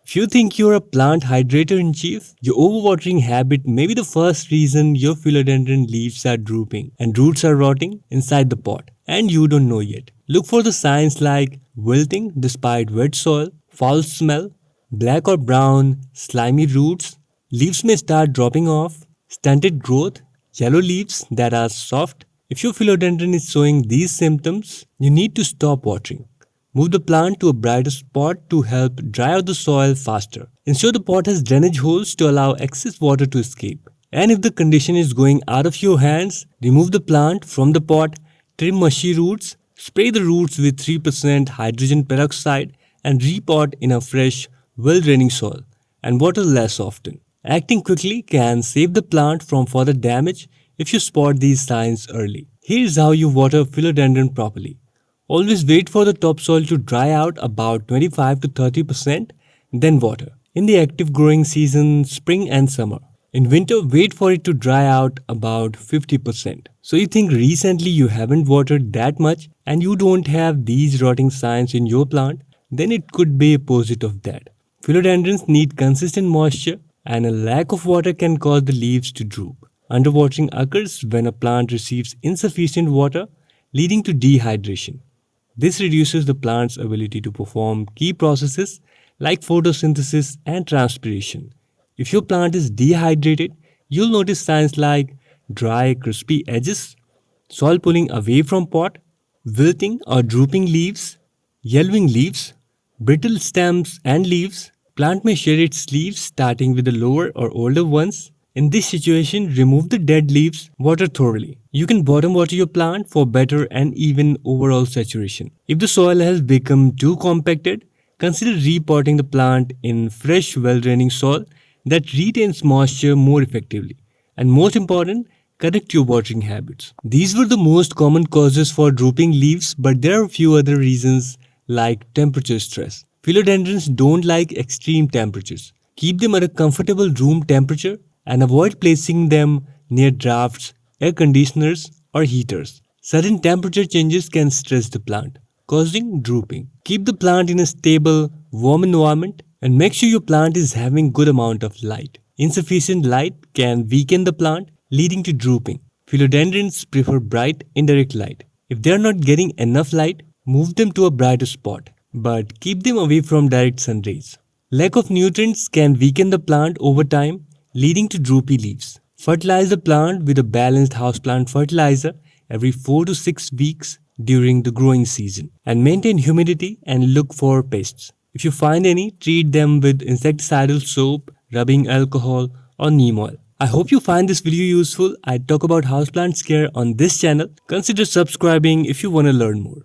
If you think you're a plant hydrator in chief, your overwatering habit may be the first reason your philodendron leaves are drooping and roots are rotting inside the pot, and you don't know yet. Look for the signs like wilting despite wet soil, foul smell, black or brown, slimy roots, leaves may start dropping off, stunted growth, yellow leaves that are soft. If your philodendron is showing these symptoms, you need to stop watering. Move the plant to a brighter spot to help dry out the soil faster. Ensure the pot has drainage holes to allow excess water to escape. And if the condition is going out of your hands, remove the plant from the pot, trim mushy roots, spray the roots with 3% hydrogen peroxide, and repot in a fresh, well-draining soil, and water less often. Acting quickly can save the plant from further damage if you spot these signs early. Here's how you water philodendron properly. Always wait for the topsoil to dry out about 25 to 30%, then water. In the active growing season, spring and summer. In winter, wait for it to dry out about 50%. So you think recently you haven't watered that much and you don't have these rotting signs in your plant, then it could be opposite of that. Philodendrons need consistent moisture, and a lack of water can cause the leaves to droop. Underwatering occurs when a plant receives insufficient water, leading to dehydration. This reduces the plant's ability to perform key processes like photosynthesis and transpiration. If your plant is dehydrated, you'll notice signs like dry, crispy edges, soil pulling away from pot, wilting or drooping leaves, yellowing leaves, brittle stems and leaves. Plant may shed its leaves starting with the lower or older ones. In this situation, remove the dead leaves, water thoroughly. You can bottom water your plant for better and even overall saturation. If the soil has become too compacted, consider repotting the plant in fresh, well-draining soil that retains moisture more effectively. And most important, correct your watering habits. These were the most common causes for drooping leaves, but there are a few other reasons like temperature stress. Philodendrons don't like extreme temperatures. Keep them at a comfortable room temperature and avoid placing them near drafts, air conditioners, or heaters. Sudden temperature changes can stress the plant, causing drooping. Keep the plant in a stable, warm environment and make sure your plant is having good amount of light. Insufficient light can weaken the plant, leading to drooping. Philodendrons prefer bright, indirect light. If they are not getting enough light, move them to a brighter spot, but keep them away from direct sun rays. Lack of nutrients can weaken the plant over time, leading to droopy leaves. Fertilize the plant with a balanced houseplant fertilizer every 4 to 6 weeks during the growing season. And maintain humidity and look for pests. If you find any, treat them with insecticidal soap, rubbing alcohol, or neem oil. I hope you find this video useful. I talk about houseplant care on this channel. Consider subscribing if you want to learn more.